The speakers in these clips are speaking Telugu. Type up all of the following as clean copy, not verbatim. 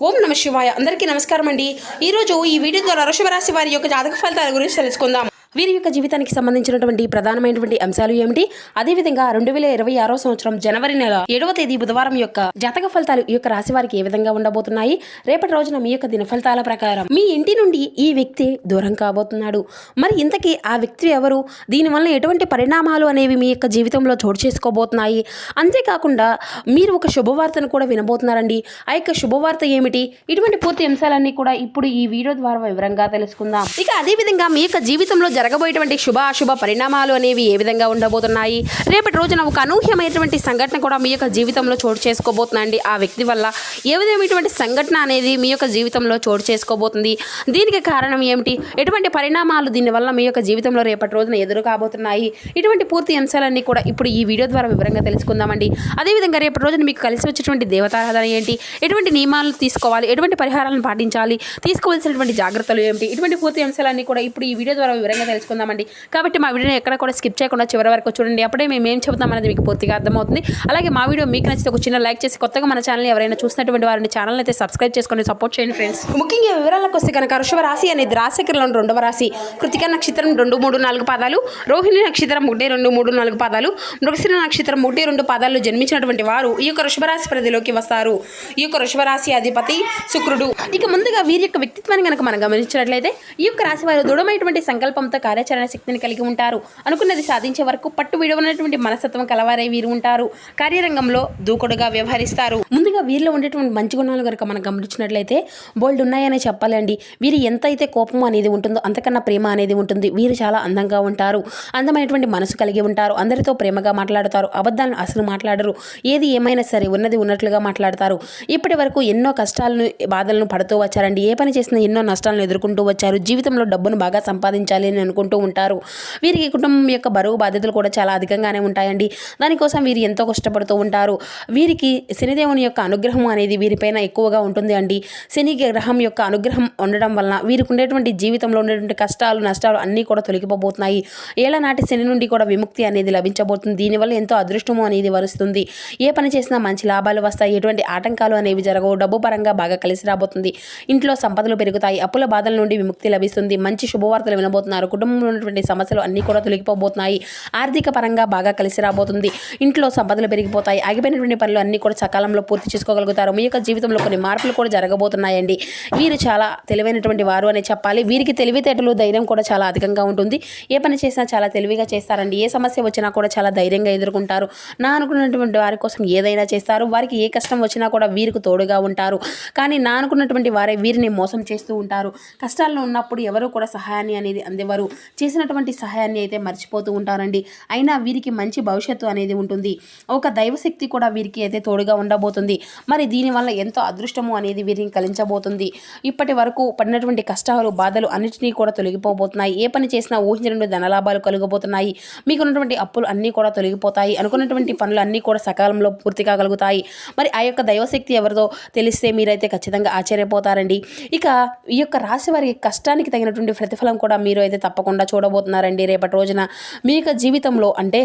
ఓం నమ శివాయ. అందరికీ నమస్కారం అండి. ఈరోజు ఈ వీడియో ద్వారా వృషభ రాశి వారి యొక్క జాతక ఫలితాల గురించి తెలుసుకుందాం. వీరి యొక్క జీవితానికి సంబంధించినటువంటి ప్రధానమైనటువంటి అంశాలు ఏమిటి, అదేవిధంగా 2026 సంవత్సరం జనవరి నెల 7వ తేదీ బుధవారం యొక్క జాతక ఫలితాలు ఈ యొక్క రాశి వారికి ఏ విధంగా ఉండబోతున్నాయి, రేపటి రోజున మీ యొక్క దిన ఫలితాల ప్రకారం మీ ఇంటి నుండి ఈ వ్యక్తి దూరం కాబోతున్నాడు. మరి ఇంతకీ ఆ వ్యక్తి ఎవరు, దీనివల్ల ఎటువంటి పరిణామాలు అనేవి మీ యొక్క జీవితంలో చోటు చేసుకోబోతున్నాయి, అంతేకాకుండా మీరు ఒక శుభవార్తను కూడా వినబోతున్నారండి. ఆ యొక్క శుభవార్త ఏమిటి, ఇటువంటి పూర్తి అంశాలన్నీ కూడా ఇప్పుడు ఈ వీడియో ద్వారా వివరంగా తెలుసుకుందాం. ఇక అదేవిధంగా మీ యొక్క జీవితంలో జరగబోయేటువంటి శుభ అశుభ పరిణామాలు అనేవి ఏ విధంగా ఉండబోతున్నాయి, రేపటి రోజున ఒక అనూహ్యమైనటువంటి సంఘటన కూడా మీ యొక్క జీవితంలో చోటు చేసుకోబోతుందండి. ఆ వ్యక్తి వల్ల ఏ విధమైనటువంటి సంఘటన అనేది మీ యొక్క జీవితంలో చోటు చేసుకోబోతుంది, దీనికి కారణం ఏమిటి, ఎటువంటి పరిణామాలు దీనివల్ల మీ యొక్క జీవితంలో రేపటి రోజున ఎదురు కాబోతున్నాయి, ఇటువంటి పూర్తి అంశాలన్నీ కూడా ఇప్పుడు ఈ వీడియో ద్వారా వివరంగా తెలుసుకుందామండి. అదేవిధంగా రేపటి రోజున మీకు కలిసి వచ్చేటువంటి దేవతారాధన ఏంటి, ఎటువంటి నియమాలు తీసుకోవాలి, ఎటువంటి పరిహారాలను పాటించాలి, తీసుకోవాల్సినటువంటి జాగ్రత్తలు ఏమిటి, ఇటువంటి పూర్తి అంశాలన్నీ కూడా ఇప్పుడు ఈ వీడియో ద్వారా వివరంగా తెలుసుకుందామండి. కాబట్టి మా వీడియోని ఎక్కడ కూడా స్కిప్ చేయకుండా చివరి వరకు చూడండి. అప్పుడే మేము ఏం చెబుతామనేది మీకు పూర్తిగా అర్థమవుతుంది. అలాగే మా వీడియో మీకు నచ్చితే ఒక చిన్న లైక్ చేసి, కొత్తగా మన ఛానల్ ఎవరైనా చూసినటువంటి వారిని ఛానల్ అయితే సబ్స్క్రైబ్ చేసుకొని సపోర్ట్ చేయండి ఫ్రెండ్స్. ముఖ్యంగా వివరాలకు వస్తే కనుక వృషభ రాశి అనేది రాశిచక్రంలో 2వ రాశి. కృతిక నక్షత్రం 2, 3, 4 పాదాలు, రోహిణి నక్షత్రం 1, 2, 3, 4 పాదాలు, మృగశిర నక్షత్రం 1, 2 పాదాలు జన్మించినటువంటి వారు ఈ యొక్క వృషభ రాశి పరిధిలోకి వస్తారు. ఈ యొక్క వృషభ రాశి అధిపతి శుక్రుడు. ఇక ముందుగా వీరి యొక్క వ్యక్తిత్వాన్ని కనుక మనం గమనించినట్లయితే ఈ యొక్క రాశి వారు దృఢమైనటువంటి సంకల్పంతో కార్యాచరణ శక్తిని కలిగి ఉంటారు. అనుకున్నది సాధించే వరకు పట్టు విడవనటువంటి మనస్తత్వం కలవారై వీరు ఉంటారు. కార్యరంగంలో దూకుడుగా వ్యవహరిస్తారు. ముందుగా వీరిలో ఉండేటువంటి మంచి గుణాలు కనుక మనం గమనించినట్లయితే బోల్డ్ ఉన్నాయనే చెప్పాలండి. వీరు ఎంత అయితే కోపం అనేది ఉంటుందో అంతకన్నా ప్రేమ అనేది ఉంటుంది. వీరు చాలా అందంగా ఉంటారు, అందమైనటువంటి మనసు కలిగి ఉంటారు, అందరితో ప్రేమగా మాట్లాడతారు, అబద్ధాలను అసలు మాట్లాడరు, ఏది ఏమైనా సరే ఉన్నది ఉన్నట్లుగా మాట్లాడతారు. ఇప్పటి వరకు ఎన్నో కష్టాలను బాధలను పడుతూ వచ్చారండి. ఏ పని చేసినా ఎన్నో నష్టాలను ఎదుర్కొంటూ వచ్చారు. జీవితంలో డబ్బును బాగా సంపాదించాలి అని అనుకుంటూ ఉంటారు. వీరికి కుటుంబం యొక్క బరువు బాధ్యతలు కూడా చాలా అధికంగానే ఉంటాయండి. దానికోసం వీరు ఎంతో కష్టపడుతూ ఉంటారు. వీరికి శనిదేవుని యొక్క అనుగ్రహం అనేది వీరిపైన ఎక్కువగా ఉంటుంది అండి. శని గ్రహం యొక్క అనుగ్రహం ఉండడం వలన వీరికి ఉండేటువంటి జీవితంలో ఉండేటువంటి కష్టాలు నష్టాలు అన్నీ కూడా తొలగిపోబోతున్నాయి. ఏళ్ళనాటి శని నుండి కూడా విముక్తి అనేది లభించబోతుంది. దీనివల్ల ఎంతో అదృష్టము అనేది వరుస్తుంది. ఏ పని చేసినా మంచి లాభాలు వస్తాయి. ఎటువంటి ఆటంకాలు అనేవి జరగవు. డబ్బు పరంగా బాగా కలిసి రాబోతుంది. ఇంట్లో సంపదలు పెరుగుతాయి. అప్పుల బాధల నుండి విముక్తి లభిస్తుంది. మంచి శుభవార్తలు వినబోతున్నారు. కుటుంబంలో ఉన్నటువంటి సమస్యలు అన్నీ కూడా తొలగిపోబోతున్నాయి. ఆర్థిక పరంగా బాగా కలిసి రాబోతుంది. ఇంట్లో సంపదలు పెరిగిపోతాయి. ఆగిపోయినటువంటి పనులు అన్నీ కూడా సకాలంలో పూర్తి చేసుకోగలుగుతారు. మీ యొక్క జీవితంలో కొన్ని మార్పులు కూడా జరగబోతున్నాయండి. వీరు చాలా తెలివైనటువంటి వారు అని చెప్పాలి. వీరికి తెలివితేటలు ధైర్యం కూడా చాలా అధికంగా ఉంటుంది. ఏ పని చేసినా చాలా తెలివిగా చేస్తారండి. ఏ సమస్య వచ్చినా కూడా చాలా ధైర్యంగా ఎదుర్కొంటారు. నా అనుకున్నటువంటి వారి కోసం ఏదైనా చేస్తారు. వారికి ఏ కష్టం వచ్చినా కూడా వీరికి తోడుగా ఉంటారు. కానీ నా అనుకున్నటువంటి వారే వీరిని మోసం చేస్తూ ఉంటారు. కష్టాల్లో ఉన్నప్పుడు ఎవరు కూడా సహాయాన్ని అనేది అందేవారు. చేసినటువంటి సహాయాన్ని అయితే మర్చిపోతూ ఉంటారండి. అయినా వీరికి మంచి భవిష్యత్తు అనేది ఉంటుంది. ఒక దైవశక్తి కూడా వీరికి అయితే తోడుగా ఉండబోతుంది. మరి దీనివల్ల ఎంతో అదృష్టము అనేది వీరిని కలించబోతుంది. ఇప్పటి వరకు పడినటువంటి కష్టాలు బాధలు అన్నిటినీ కూడా తొలగిపోబోతున్నాయి. ఏ పని చేసినా ఊహించినటువంటి ధనలాభాలు కలుగబోతున్నాయి. మీకు ఉన్నటువంటి అప్పులు అన్నీ కూడా తొలగిపోతాయి. అనుకున్నటువంటి పనులు అన్నీ కూడా సకాలంలో పూర్తి కాగలుగుతాయి. మరి ఆ యొక్క దైవశక్తి ఎవరిదో తెలిస్తే మీరైతే ఖచ్చితంగా ఆశ్చర్యపోతారండి. ఇక ఈ యొక్క రాశి వారి కష్టానికి తగినటువంటి ప్రతిఫలం కూడా మీరు అయితే తప్పకుండా చూడబోతున్నారండి. రేపటి రోజున మీ యొక్క జీవితంలో అంటే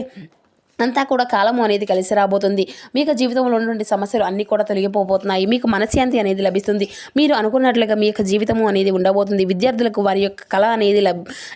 అంతా కూడా కాలము అనేది కలిసి రాబోతుంది. మీకు జీవితంలో ఉన్నటువంటి సమస్యలు అన్నీ కూడా తొలగిపోబోతున్నాయి. మీకు మనశ్శాంతి అనేది లభిస్తుంది. మీరు అనుకున్నట్లుగా మీ యొక్క జీవితము అనేది ఉండబోతుంది. విద్యార్థులకు వారి యొక్క కళ అనేది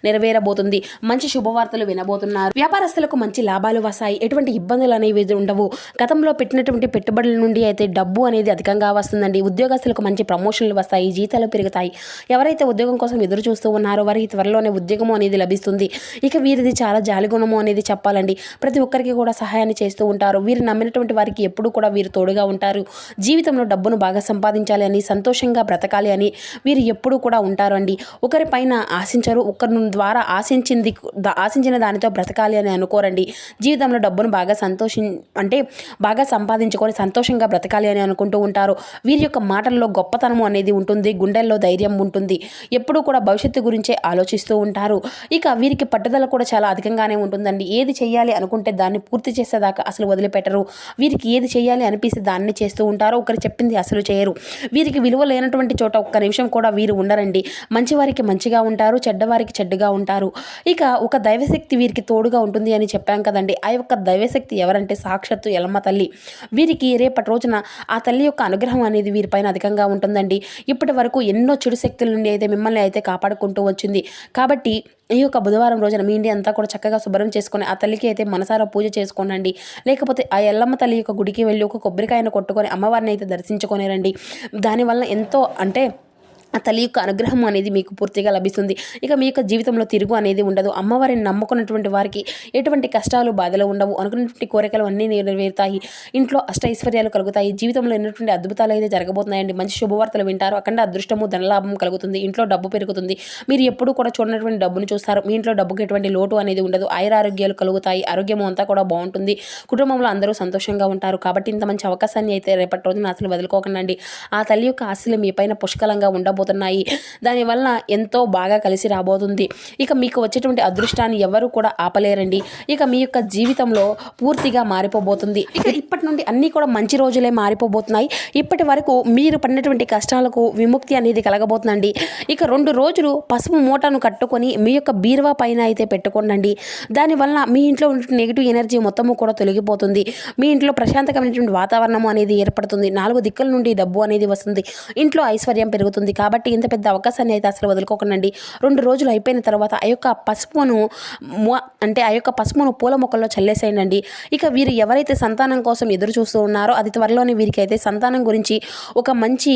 నెరవేరబోతుంది. మంచి శుభవార్తలు వినబోతున్నారు. వ్యాపారస్తులకు మంచి లాభాలు వస్తాయి. ఎటువంటి ఇబ్బందులు అనేవి ఉండవు. గతంలో పెట్టినటువంటి పెట్టుబడుల నుండి అయితే డబ్బు అనేది అధికంగా వస్తుందండి. ఉద్యోగస్తులకు మంచి ప్రమోషన్లు వస్తాయి. జీతాలు పెరుగుతాయి. ఎవరైతే ఉద్యోగం కోసం ఎదురు చూస్తూ ఉన్నారో వారికి త్వరలోనే ఉద్యోగము అనేది లభిస్తుంది. ఇక వీరిది చాలా జాలిగుణము అనేది చెప్పాలండి. ప్రతి ఒక్కరికి కూడా సహాయాన్ని చేస్తూ ఉంటారు. వీరు నమ్మినటువంటి వారికి ఎప్పుడు కూడా వీరు తోడుగా ఉంటారు. జీవితంలో డబ్బును బాగా సంపాదించాలి అని, సంతోషంగా బ్రతకాలి అని వీరు ఎప్పుడూ కూడా ఉంటారు అండి. ఒకరిపైన ఆశించరు. ఒకరి ద్వారా ఆశించిన దానితో బ్రతకాలి అని అనుకోరండి. జీవితంలో డబ్బును బాగా బాగా సంపాదించుకొని సంతోషంగా బ్రతకాలి అని అనుకుంటూ ఉంటారు. వీరి యొక్క మాటల్లో గొప్పతనము అనేది ఉంటుంది. గుండెల్లో ధైర్యం ఉంటుంది. ఎప్పుడూ కూడా భవిష్యత్తు గురించే ఆలోచిస్తూ ఉంటారు. ఇక వీరికి పట్టుదల కూడా చాలా అధికంగానే ఉంటుందండి. ఏది చేయాలి అనుకుంటే దాన్ని పూర్తి చేసేదాకా అసలు వదిలిపెట్టరు. వీరికి ఏది చేయాలి అనిపిస్తే దాన్ని చేస్తూ ఉంటారు. ఒకరు చెప్పింది అసలు చేయరు. వీరికి విలువ లేనటువంటి చోట ఒక్క నిమిషం కూడా వీరు ఉండరండి. మంచివారికి మంచిగా ఉంటారు, చెడ్డవారికి చెడ్డగా ఉంటారు. ఇక ఒక దైవశక్తి వీరికి తోడుగా ఉంటుంది అని చెప్పాం కదండి. ఆ యొక్క దైవశక్తి ఎవరంటే సాక్షాత్తు ఎల్లమ్మ తల్లి. వీరికి రేపటి రోజున ఆ తల్లి యొక్క అనుగ్రహం అనేది వీరిపైన అధికంగా ఉంటుందండి. ఇప్పటి వరకు ఎన్నో చెడు శక్తుల నుండి అయితే మిమ్మల్ని అయితే కాపాడుకుంటూ వచ్చింది. కాబట్టి ఈ యొక్క బుధవారం రోజున మీ ఇంటి అంతా కూడా చక్కగా శుభ్రం చేసుకొని ఆ తల్లికి అయితే మనసారా పూజ చేసుకోనండి. లేకపోతే ఆ ఎల్లమ్మ తల్లి యొక్క గుడికి వెళ్ళి ఒక కొబ్బరికాయను కొట్టుకొని అమ్మవారిని అయితే దర్శించుకొని రండి. దానివల్ల ఎంతో అంటే ఆ తల్లి యొక్క అనుగ్రహం అనేది మీకు పూర్తిగా లభిస్తుంది. ఇక మీ యొక్క జీవితంలో తిరుగు అనేది ఉండదు. అమ్మవారిని నమ్ముకున్నటువంటి వారికి ఎటువంటి కష్టాలు బాధలు ఉండవు. అనుకున్నటువంటి కోరికలు అన్నీ నెరవేరుతాయి. ఇంట్లో ఐశ్వర్యాలు కలుగుతాయి. జీవితంలో ఎన్నటువంటి అద్భుతాలు అయితే జరగబోతున్నాయండి. మంచి శుభవార్తలు వింటారు. అఖండ అదృష్టము ధనలాభం కలుగుతుంది. ఇంట్లో డబ్బు పెరుగుతుంది. మీరు ఎప్పుడు కూడా చూడనటువంటి డబ్బును చూస్తారు. మీ ఇంట్లో డబ్బుకి ఎటువంటి లోటు అనేది ఉండదు. ఆయురారోగ్యాలు కలుగుతాయి. ఆరోగ్యం అంతా కూడా బాగుంటుంది. కుటుంబంలో అందరూ సంతోషంగా ఉంటారు. కాబట్టి ఇంత మంచి అవకాశాన్ని అయితే రేపటి రోజున అసలు వదులుకోకండి. ఆ తల్లి యొక్క ఆశలు మీ పైన పుష్కలంగా ఉండబోతున్నాయి. దానివల్ల ఎంతో బాగా కలిసి రాబోతుంది. ఇక మీకు వచ్చేటువంటి అదృష్టాన్ని ఎవరు కూడా ఆపలేరండి. ఇక మీ యొక్క జీవితంలో పూర్తిగా మారిపోబోతుంది. ఇక ఇప్పటి నుండి అన్నీ కూడా మంచి రోజులే మారిపోబోతున్నాయి. ఇప్పటి వరకు మీరు పడినటువంటి కష్టాలకు విముక్తి అనేది కలగబోతుందండి. ఇక 2 రోజులు పసుపు మూటను కట్టుకొని మీ యొక్క బీరువా పైన అయితే పెట్టుకోండి. దానివల్ల మీ ఇంట్లో ఉన్న నెగిటివ్ ఎనర్జీ మొత్తము కూడా తొలగిపోతుంది. మీ ఇంట్లో ప్రశాంతకమైనటువంటి వాతావరణం అనేది ఏర్పడుతుంది. 4 దిక్కుల నుండి డబ్బు అనేది వస్తుంది. ఇంట్లో ఐశ్వర్యం పెరుగుతుంది. కాబట్టి ఇంత పెద్ద అవకాశాన్ని అయితే అసలు వదులుకోకండి. 2 రోజులు అయిపోయిన తర్వాత ఆ యొక్క పసుపును పూల మొక్కల్లో చల్లేసేయండి. ఇక వీరు ఎవరైతే సంతానం కోసం ఎదురు చూస్తూ ఉన్నారో అది త్వరలోనే వీరికి అయితే సంతానం గురించి ఒక మంచి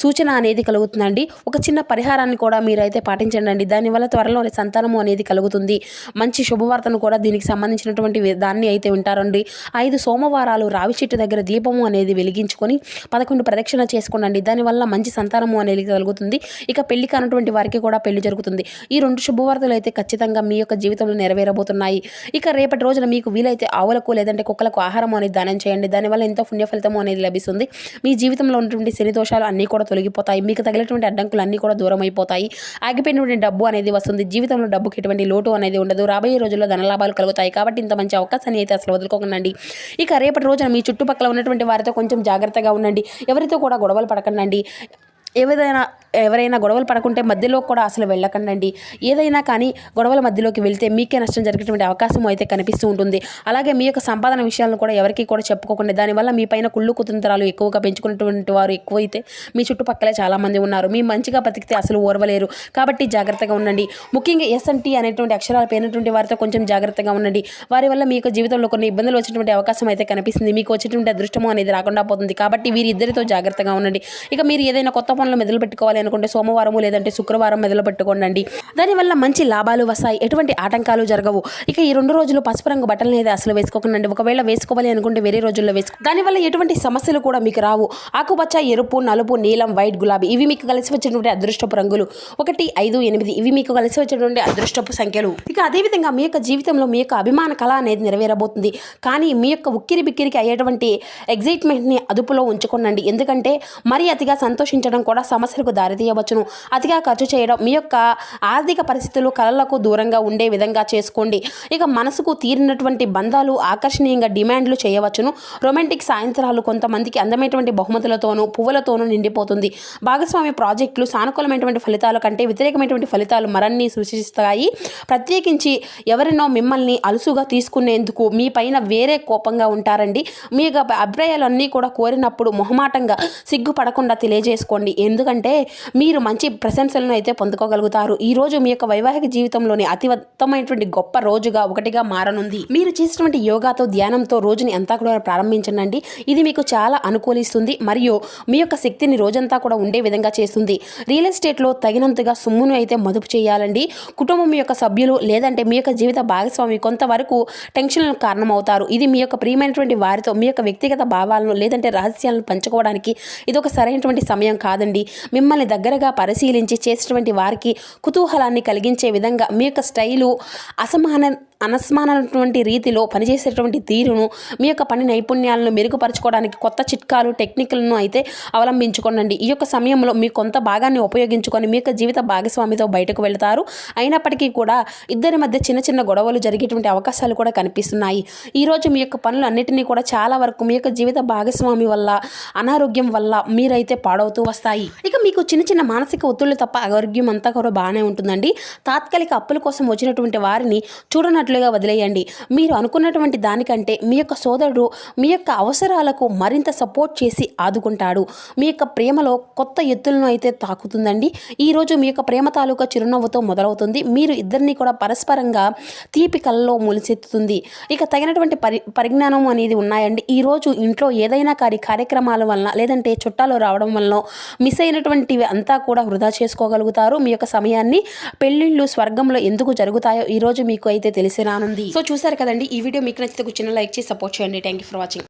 సూచన అనేది కలుగుతుందండి. ఒక చిన్న పరిహారాన్ని కూడా మీరైతే పాటించండి. దానివల్ల త్వరలోనే సంతానము అనేది కలుగుతుంది. మంచి శుభవార్తను కూడా దీనికి సంబంధించినటువంటి దాన్ని అయితే వింటారండి. 5 సోమవారాలు రావి చెట్టు దగ్గర దీపము అనేది వెలిగించుకొని 11 ప్రదక్షిణ చేసుకోండి. దానివల్ల మంచి సంతానము అనేది కలుగుతుంది. ఇక పెళ్లి కానటువంటి వారికి కూడా పెళ్లి జరుగుతుంది. ఈ 2 శుభవార్తలు అయితే ఖచ్చితంగా మీ యొక్క జీవితంలో నెరవేరబోతున్నాయి. ఇక రేపటి రోజున మీకు వీలైతే ఆవులకు లేదంటే కుక్కలకు ఆహారం అనేది దానం చేయండి. దానివల్ల ఎంతో పుణ్య ఫలితం అనేది లభిస్తుంది. మీ జీవితంలో ఉన్నటువంటి శని దోషాలు అన్నీ కూడా తొలగిపోతాయి. మీకు తగిలినటువంటి అడ్డంకులు అన్నీ కూడా దూరం అయిపోతాయి. ఆగిపోయినటువంటి డబ్బు అనేది వస్తుంది. జీవితంలో డబ్బుకి ఎటువంటి లోటు అనేది ఉండదు. రాబోయే రోజుల్లో ధనలాభాలు కలుగుతాయి. కాబట్టి ఇంత మంచి అవకాశాన్ని అయితే అసలు వదులుకోకండి. ఇక రేపటి రోజున మీ చుట్టుపక్కల ఉన్నటువంటి వారితో కొంచెం జాగ్రత్తగా ఉండండి. ఎవరితో కూడా గొడవలు పడకండి. ఎవరైనా గొడవలు పడకుంటే మధ్యలో కూడా అసలు వెళ్ళకండి. ఏదైనా కానీ గొడవల మధ్యలోకి వెళ్తే మీకే నష్టం జరిగేటువంటి అవకాశం అయితే కనిపిస్తూ ఉంటుంది. అలాగే మీ యొక్క సంపాదన విషయాలను కూడా ఎవరికి కూడా చెప్పుకోకండి. దానివల్ల మీ పైన కుళ్ళు కుతంత్రాలు ఎక్కువగా పెంచుకున్నటువంటి వారు ఎక్కువైతే మీ చుట్టుపక్కలే చాలామంది ఉన్నారు. మీ మంచిగా బతికితే అసలు ఓర్వలేరు. కాబట్టి జాగ్రత్తగా ఉండండి. ముఖ్యంగా ఎస్ఎన్టీ అనేటువంటి అక్షరాలు పేరినటువంటి వారితో కొంచెం జాగ్రత్తగా ఉండండి. వారి వల్ల మీ యొక్క జీవితంలో కొన్ని ఇబ్బందులు వచ్చేటువంటి అవకాశం అయితే కనిపిస్తుంది. మీకు వచ్చేటువంటి అదృష్టము అనేది రాకుండా పోతుంది. కాబట్టి వీరిద్దరితో జాగ్రత్తగా ఉండండి. ఇక మీరు ఏదైనా కొత్త పనులు మొదలు పెట్టుకోవాలి అనుకుంటే సోమవారం లేదంటే శుక్రవారం మొదలు పెట్టుకోండి. దానివల్ల మంచి లాభాలు వస్తాయి. ఎటువంటి ఆటంకాలు జరగవు. ఇక ఈ 2 రోజులు పసుపు రంగు బట్టలు అనేది అసలు వేసుకోకండి. ఒకవేళ వేసుకోవాలి అనుకుంటే వేరే రోజుల్లో దానివల్ల ఎటువంటి సమస్యలు కూడా మీకు రావు. ఆకుపచ్చ, ఎరుపు, నలుపు, నీలం, వైట్, గులాబీ ఇవి మీకు కలిసి వచ్చేటువంటి అదృష్టపు రంగులు. 1, 5, 8 ఇవి మీకు కలిసి వచ్చేటువంటి అదృష్టపు సంఖ్యలు. ఇక అదేవిధంగా మీ యొక్క జీవితంలో మీ యొక్క అభిమాన కళ అనేది నెరవేరబోతుంది. కానీ మీ యొక్క ఉక్కిరి బిక్కిరికి అయ్యేటువంటి ఎగ్జైట్మెంట్ని అదుపులో ఉంచుకోండి. ఎందుకంటే మరీ అతిగా సంతోషించడం కూడా సమస్యలకు దారితీయవచ్చును. అతిగా ఖర్చు చేయడం మీ యొక్క ఆర్థిక పరిస్థితులు కళలకు దూరంగా ఉండే విధంగా చేసుకోండి. ఇక మనసుకు తీరినటువంటి బంధాలు ఆకర్షణీయంగా డిమాండ్లు చేయవచ్చును. రొమాంటిక్ సాయంత్రాలు కొంతమందికి అందమైనటువంటి బహుమతులతోనూ పువ్వులతోనూ నిండిపోతుంది. భాగస్వామ్య ప్రాజెక్టులు సానుకూలమైనటువంటి ఫలితాల కంటే వ్యతిరేకమైనటువంటి ఫలితాలు మరన్ని సృష్టిస్తాయి. ప్రత్యేకించి ఎవరినో మిమ్మల్ని అలుసుగా తీసుకునేందుకు మీ పైన వేరే కోపంగా ఉంటారండి. మీ యొక్క అభిప్రాయాలన్నీ కూడా కోరినప్పుడు మొహమాటంగా సిగ్గుపడకుండా తెలియజేసుకోండి. ఎందుకంటే మీరు మంచి ప్రశంసలను అయితే పొందుకోగలుగుతారు. ఈ రోజు మీ యొక్క వైవాహిక జీవితంలోని అతి ఉత్తమమైనటువంటి గొప్ప రోజుగా ఒకటిగా మారనుంది. మీరు చేసినటువంటి యోగాతో ధ్యానంతో రోజుని అంతా కూడా ప్రారంభించండి. ఇది మీకు చాలా అనుకూలిస్తుంది మరియు మీ యొక్క శక్తిని రోజంతా కూడా ఉండే విధంగా చేస్తుంది. రియల్ ఎస్టేట్లో తగినంతగా సొమ్మును అయితే మదుపు చేయాలండి. కుటుంబం యొక్క సభ్యులు లేదంటే మీ యొక్క జీవిత భాగస్వామి కొంతవరకు టెన్షన్లకు కారణమవుతారు. ఇది మీ యొక్క ప్రియమైనటువంటి వారితో మీ యొక్క వ్యక్తిగత భావాలను లేదంటే రహస్యాలను పంచుకోవడానికి ఇది ఒక సరైనటువంటి సమయం కాదండి. మిమ్మల్ని దగ్గరగా పరిశీలించి చేసేటువంటి వారికి కుతూహలాన్ని కలిగించే విధంగా మీ యొక్క స్టైలు అనస్మానటువంటి రీతిలో పనిచేసేటువంటి తీరును, మీ యొక్క పని నైపుణ్యాలను మెరుగుపరచుకోవడానికి కొత్త చిట్కాలు, టెక్నిక్లను అయితే అవలంబించుకోండి. ఈ యొక్క సమయంలో మీ కొంత భాగాన్ని ఉపయోగించుకొని మీ యొక్క జీవిత భాగస్వామితో బయటకు వెళ్తారు. అయినప్పటికీ కూడా ఇద్దరి మధ్య చిన్న చిన్న గొడవలు జరిగేటువంటి అవకాశాలు కూడా కనిపిస్తున్నాయి. ఈరోజు మీ యొక్క పనులు అన్నిటినీ కూడా చాలా వరకు మీ యొక్క జీవిత భాగస్వామి వల్ల, అనారోగ్యం వల్ల మీరైతే పాడవుతూ వస్తాయి. ఇక మీకు చిన్న చిన్న మానసిక ఒత్తిళ్లు తప్ప ఆరోగ్యం అంతా కూడా బాగానే ఉంటుందండి. తాత్కాలిక అప్పుల కోసం వచ్చినటువంటి వారిని చూడనట్లుగా వదిలేయండి. మీరు అనుకున్నటువంటి దానికంటే మీ యొక్క సోదరుడు మీ యొక్క అవసరాలకు మరింత సపోర్ట్ చేసి ఆదుకుంటాడు. మీ యొక్క ప్రేమలో కొత్త ఎత్తులను అయితే తాకుతుందండి. ఈరోజు మీ యొక్క ప్రేమ తాలూకా చిరునవ్వుతో మొదలవుతుంది. మీరు ఇద్దరిని కూడా పరస్పరంగా తీపి కళ్ళలో మొలిచెత్తుతుంది. ఇక తగినటువంటి పరిజ్ఞానం అనేది ఉన్నాయండి. ఈరోజు ఇంట్లో ఏదైనా కార్యక్రమాల వలన, లేదంటే చుట్టాలు రావడం వలన మిస్ అయినటువంటివి అంతా కూడా వృధా చేసుకోగలుగుతారు. మీ యొక్క సమయాన్ని పెళ్ళిళ్ళు స్వర్గంలో ఎందుకు జరుగుతాయో ఈరోజు మీకు అయితే తెలిసి రానుంది. సో చూసారు కదండి, ఈ వీడియో మీకు నచ్చితే చిన్న లైక్ చేసి సపోర్ట్ చేయండి. Thank you for watching.